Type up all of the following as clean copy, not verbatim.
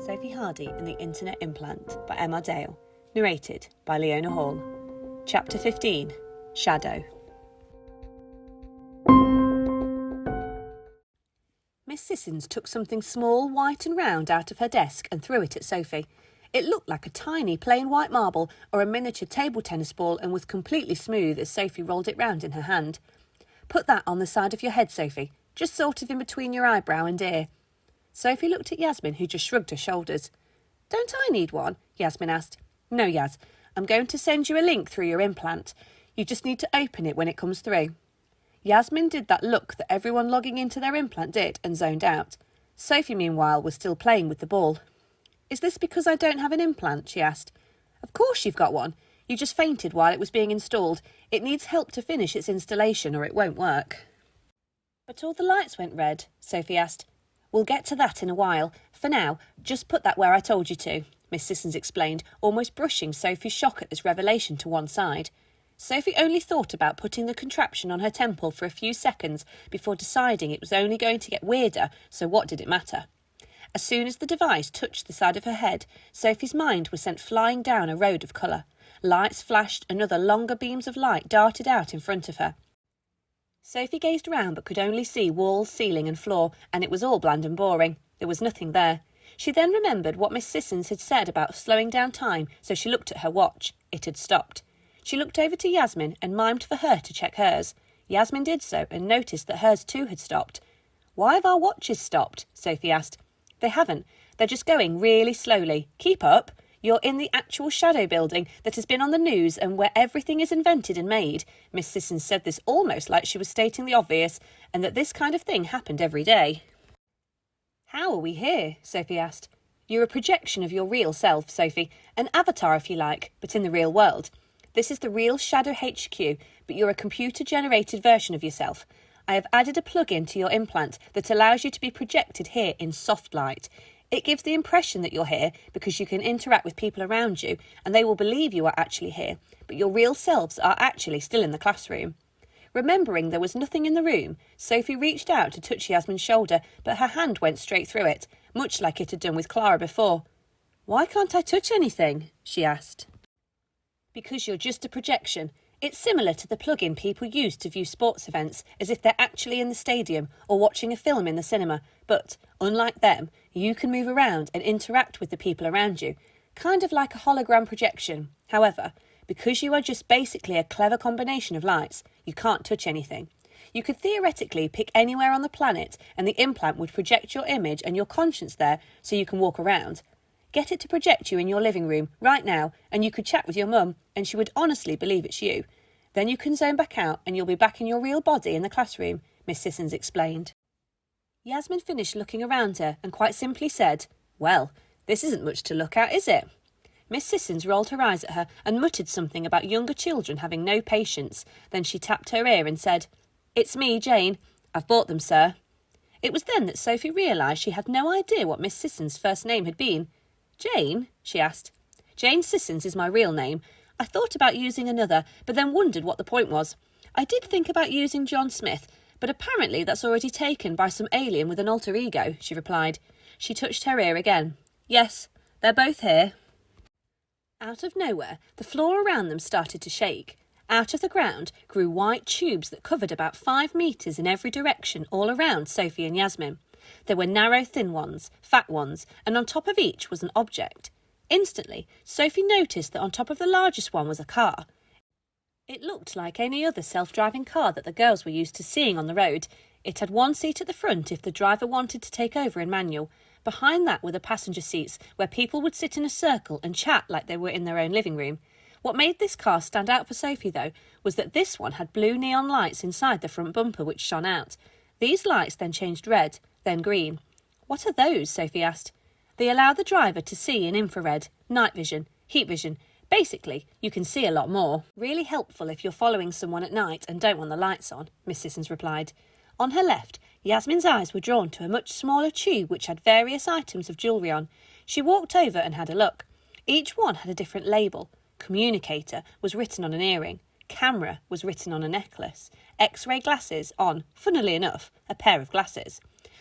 Sophie Hardy and the Internet Implant by Emma Dale. Narrated by Leona Hall. Chapter 15. Shadow. Miss Sissons took something small, white and round out of her desk and threw it at Sophie. It looked like a tiny plain white marble or a miniature table tennis ball and was completely smooth as Sophie rolled it round in her hand. "Put that on the side of your head, Sophie, just sort of in between your eyebrow and ear." Sophie looked at Yasmin, who just shrugged her shoulders. "Don't I need one?" Yasmin asked. "No, Yas. I'm going to send you a link through your implant. You just need to open it when it comes through." Yasmin did that look that everyone logging into their implant did and zoned out. Sophie, meanwhile, was still playing with the ball. "Is this because I don't have an implant?" she asked. "Of course you've got one. You just fainted while it was being installed. It needs help to finish its installation or it won't work." "But all the lights went red," Sophie asked. "We'll get to that in a while. For now, just put that where I told you to," Miss Sissons explained, almost brushing Sophie's shock at this revelation to one side. Sophie only thought about putting the contraption on her temple for a few seconds before deciding it was only going to get weirder, so what did it matter? As soon as the device touched the side of her head, Sophie's mind was sent flying down a road of colour. Lights flashed and other longer beams of light darted out in front of her. Sophie gazed round but could only see walls, ceiling and floor, and it was all bland and boring. There was nothing there. She then remembered what Miss Sissons had said about slowing down time, so she looked at her watch. It had stopped. She looked over to Yasmin and mimed for her to check hers. Yasmin did so and noticed that hers too had stopped. "Why have our watches stopped?" Sophie asked. "They haven't. They're just going really slowly. Keep up. You're in the actual shadow building that has been on the news and where everything is invented and made." Miss Sissons said this almost like she was stating the obvious, and that this kind of thing happened every day. "How are we here?" Sophie asked. "You're a projection of your real self, Sophie. An avatar, if you like, but in the real world. This is the real Shadow HQ, but you're a computer-generated version of yourself. I have added a plug-in to your implant that allows you to be projected here in soft light. It gives the impression that you're here because you can interact with people around you and they will believe you are actually here, but your real selves are actually still in the classroom." Remembering there was nothing in the room, Sophie reached out to touch Yasmin's shoulder, but her hand went straight through it, much like it had done with Clara before. "Why can't I touch anything?" she asked. "Because you're just a projection. It's similar to the plug-in people use to view sports events as if they're actually in the stadium or watching a film in the cinema. But, unlike them, you can move around and interact with the people around you, kind of like a hologram projection. However, because you are just basically a clever combination of lights, you can't touch anything. You could theoretically pick anywhere on the planet and the implant would project your image and your conscience there so you can walk around. Get it to project you in your living room right now and you could chat with your mum and she would honestly believe it's you. Then you can zone back out and you'll be back in your real body in the classroom," Miss Sissons explained. Yasmin finished looking around her and quite simply said, "Well, this isn't much to look at, is it?" Miss Sissons rolled her eyes at her and muttered something about younger children having no patience. Then she tapped her ear and said, "It's me, Jane. I've bought them, sir." It was then that Sophie realised she had no idea what Miss Sissons' first name had been. "Jane?" she asked. "Jane Sissons is my real name. I thought about using another, but then wondered what the point was. I did think about using John Smith, but apparently that's already taken by some alien with an alter ego," she replied. She touched her ear again. "Yes, they're both here." Out of nowhere, the floor around them started to shake. Out of the ground grew white tubes that covered about 5 metres in every direction all around Sophie and Yasmin. There were narrow, thin ones, fat ones, and on top of each was an object. Instantly, Sophie noticed that on top of the largest one was a car. It looked like any other self-driving car that the girls were used to seeing on the road. It had one seat at the front if the driver wanted to take over in manual. Behind that were the passenger seats, where people would sit in a circle and chat like they were in their own living room. What made this car stand out for Sophie, though, was that this one had blue neon lights inside the front bumper which shone out. These lights then changed red, then green. "What are those?" Sophie asked. "They allow the driver to see in infrared, night vision, heat vision. Basically, you can see a lot more. Really helpful if you're following someone at night and don't want the lights on," Miss Sissons replied. On her left, Yasmin's eyes were drawn to a much smaller tube which had various items of jewellery on. She walked over and had a look. Each one had a different label. Communicator was written on an earring. Camera was written on a necklace. X-ray glasses on, funnily enough, a pair of glasses.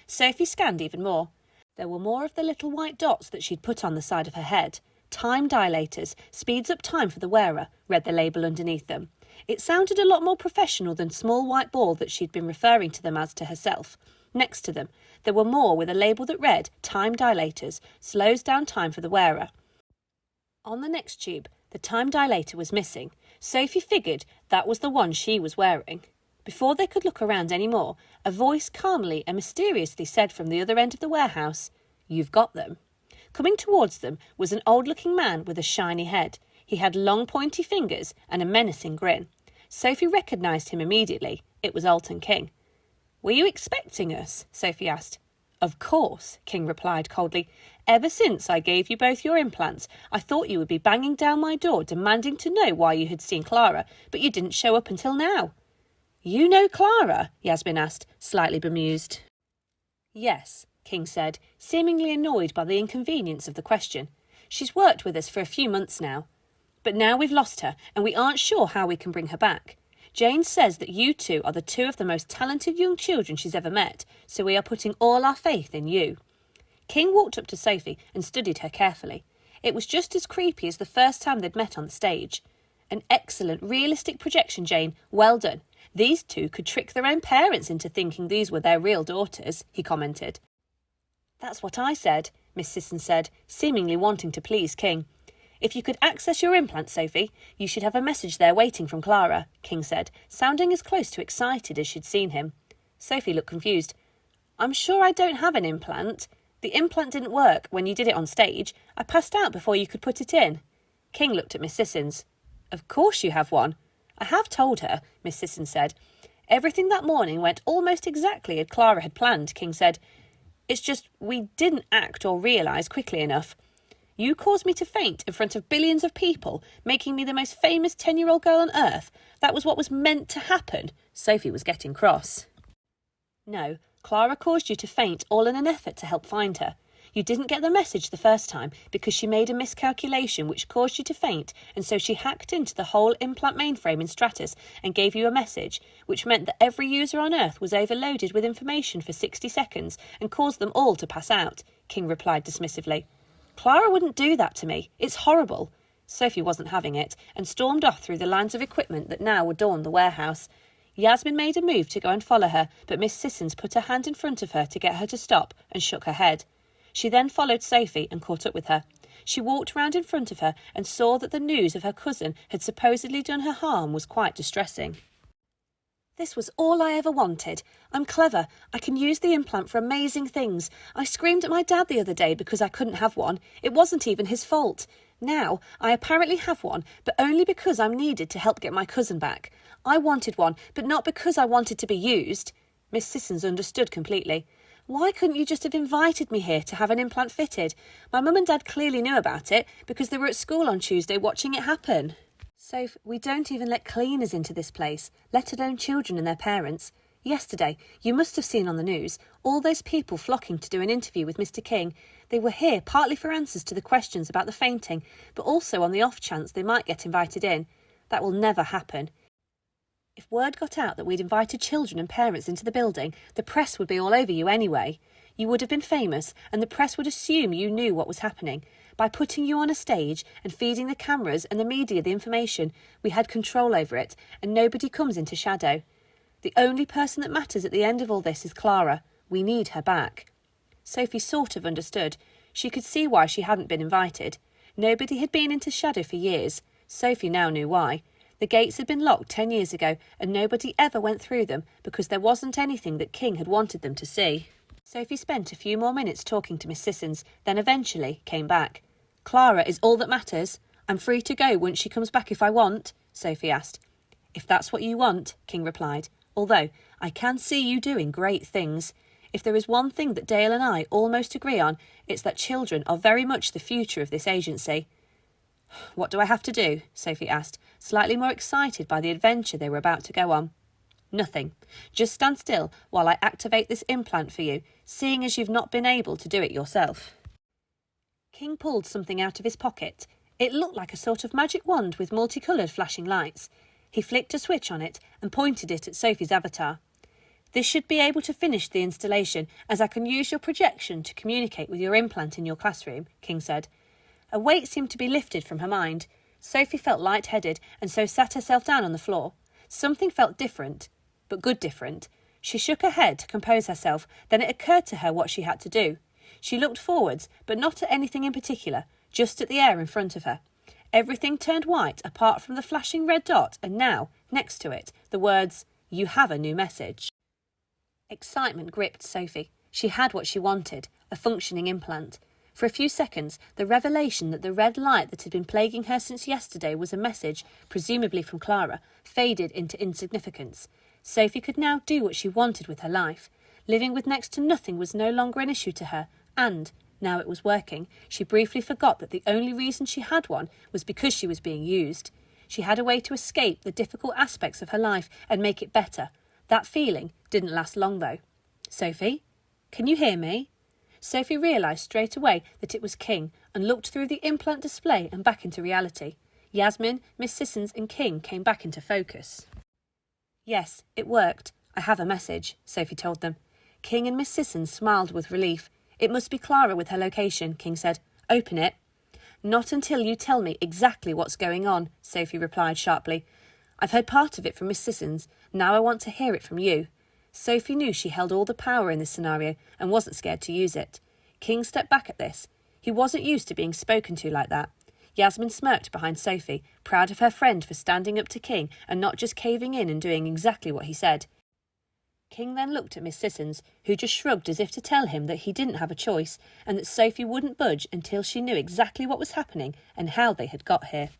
Sophie scanned even more. There were more of the little white dots that she'd put on the side of her head. Time dilators, speeds up time for the wearer, read the label underneath them. It sounded a lot more professional than small white ball that she'd been referring to them as to herself. Next to them, there were more with a label that read, Time dilators, slows down time for the wearer. On the next tube, the time dilator was missing. Sophie figured that was the one she was wearing. Before they could look around any more, a voice calmly and mysteriously said from the other end of the warehouse, "You've got them." Coming towards them was an old-looking man with a shiny head. He had long pointy fingers and a menacing grin. Sophie recognised him immediately. It was Alton King. "Were you expecting us?" Sophie asked. "Of course," King replied coldly. "Ever since I gave you both your implants, I thought you would be banging down my door demanding to know why you had seen Clara, but you didn't show up until now." "You know Clara?" Yasmin asked, slightly bemused. "Yes," King said, seemingly annoyed by the inconvenience of the question. "She's worked with us for a few months now. But now we've lost her, and we aren't sure how we can bring her back. Jane says that you two are the two of the most talented young children she's ever met, so we are putting all our faith in you." King walked up to Sophie and studied her carefully. It was just as creepy as the first time they'd met on the stage. "An excellent, realistic projection, Jane. Well done. These two could trick their own parents into thinking these were their real daughters," he commented. "That's what I said," Miss Sisson said, seemingly wanting to please King. "If you could access your implant, Sophie, you should have a message there waiting from Clara," King said, sounding as close to excited as she'd seen him. Sophie looked confused. "I'm sure I don't have an implant. The implant didn't work when you did it on stage. I passed out before you could put it in." King looked at Miss Sissons. "Of course you have one." "I have told her," Miss Sisson said. "Everything that morning went almost exactly as Clara had planned," King said. "It's just we didn't act or realise quickly enough. You caused me to faint in front of billions of people, making me the most famous 10-year-old girl on earth. That was what was meant to happen." Sophie was getting cross. "No, Clara caused you to faint all in an effort to help find her. You didn't get the message the first time because she made a miscalculation which caused you to faint, and so she hacked into the whole implant mainframe in Stratus and gave you a message, which meant that every user on Earth was overloaded with information for 60 seconds and caused them all to pass out," King replied dismissively. "Clara wouldn't do that to me. It's horrible." Sophie wasn't having it and stormed off through the lines of equipment that now adorned the warehouse. Yasmin made a move to go and follow her, but Miss Sissons put her hand in front of her to get her to stop and shook her head. She then followed Sophie and caught up with her. She walked round in front of her and saw that the news of her cousin had supposedly done her harm was quite distressing. "This was all I ever wanted. I'm clever. I can use the implant for amazing things. I screamed at my dad the other day because I couldn't have one. It wasn't even his fault. Now, I apparently have one, but only because I'm needed to help get my cousin back. I wanted one, but not because I wanted to be used." Miss Sissons understood completely. "Why couldn't you just have invited me here to have an implant fitted? My mum and dad clearly knew about it because they were at school on Tuesday watching it happen." "Soph, we don't even let cleaners into this place, let alone children and their parents. Yesterday, you must have seen on the news, all those people flocking to do an interview with Mr. King. They were here partly for answers to the questions about the fainting, but also on the off chance they might get invited in. That will never happen. If word got out that we'd invited children and parents into the building, the press would be all over you anyway. You would have been famous, and the press would assume you knew what was happening. By putting you on a stage and feeding the cameras and the media the information, we had control over it, and nobody comes into shadow. The only person that matters at the end of all this is Clara. We need her back." Sophie sort of understood. She could see why she hadn't been invited. Nobody had been into shadow for years. Sophie now knew why. The gates had been locked 10 years ago, and nobody ever went through them because there wasn't anything that King had wanted them to see. Sophie spent a few more minutes talking to Miss Sissons, then eventually came back. "Clara is all that matters. I'm free to go once she comes back if I want?" Sophie asked. "If that's what you want," King replied, "although I can see you doing great things. If there is one thing that Dale and I almost agree on, it's that children are very much the future of this agency." "What do I have to do?" Sophie asked, slightly more excited by the adventure they were about to go on. "Nothing. Just stand still while I activate this implant for you, seeing as you've not been able to do it yourself." King pulled something out of his pocket. It looked like a sort of magic wand with multicoloured flashing lights. He flicked a switch on it and pointed it at Sophie's avatar. This should be able to finish the installation, as I can use your projection to communicate with your implant in your classroom, King said. A weight seemed to be lifted from her mind. Sophie felt lightheaded and so sat herself down on the floor. Something felt different, but good different. She shook her head to compose herself, then it occurred to her what she had to do. She looked forwards, but not at anything in particular, just at the air in front of her. Everything turned white apart from the flashing red dot, and now, next to it, the words, "You have a new message." Excitement gripped Sophie. She had what she wanted, a functioning implant. For a few seconds, the revelation that the red light that had been plaguing her since yesterday was a message, presumably from Clara, faded into insignificance. Sophie could now do what she wanted with her life. Living with next to nothing was no longer an issue to her, and, now it was working, she briefly forgot that the only reason she had one was because she was being used. She had a way to escape the difficult aspects of her life and make it better. That feeling didn't last long, though. "Sophie? Can you hear me?" Sophie realised straight away that it was King and looked through the implant display and back into reality. Yasmin, Miss Sissons and King came back into focus. "Yes, it worked. I have a message," Sophie told them. King and Miss Sissons smiled with relief. "It must be Clara with her location," King said. "Open it." "Not until you tell me exactly what's going on," Sophie replied sharply. "I've heard part of it from Miss Sissons. Now I want to hear it from you." Sophie knew she held all the power in this scenario and wasn't scared to use it. King stepped back at this. He wasn't used to being spoken to like that. Yasmin smirked behind Sophie, proud of her friend for standing up to King and not just caving in and doing exactly what he said. King then looked at Miss Sissons, who just shrugged as if to tell him that he didn't have a choice and that Sophie wouldn't budge until she knew exactly what was happening and how they had got here.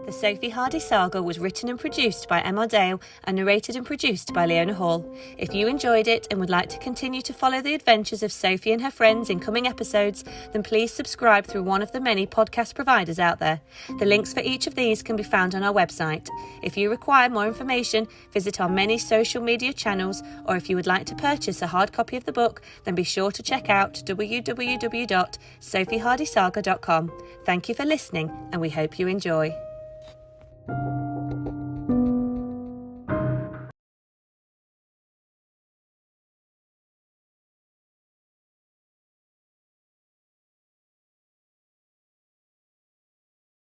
The Sophie Hardy Saga was written and produced by Emma Dale and narrated and produced by Leona Hall. If you enjoyed it and would like to continue to follow the adventures of Sophie and her friends in coming episodes, then please subscribe through one of the many podcast providers out there. The links for each of these can be found on our website. If you require more information, visit our many social media channels, or if you would like to purchase a hard copy of the book, then be sure to check out www.sophiehardysaga.com. Thank you for listening, and we hope you enjoy.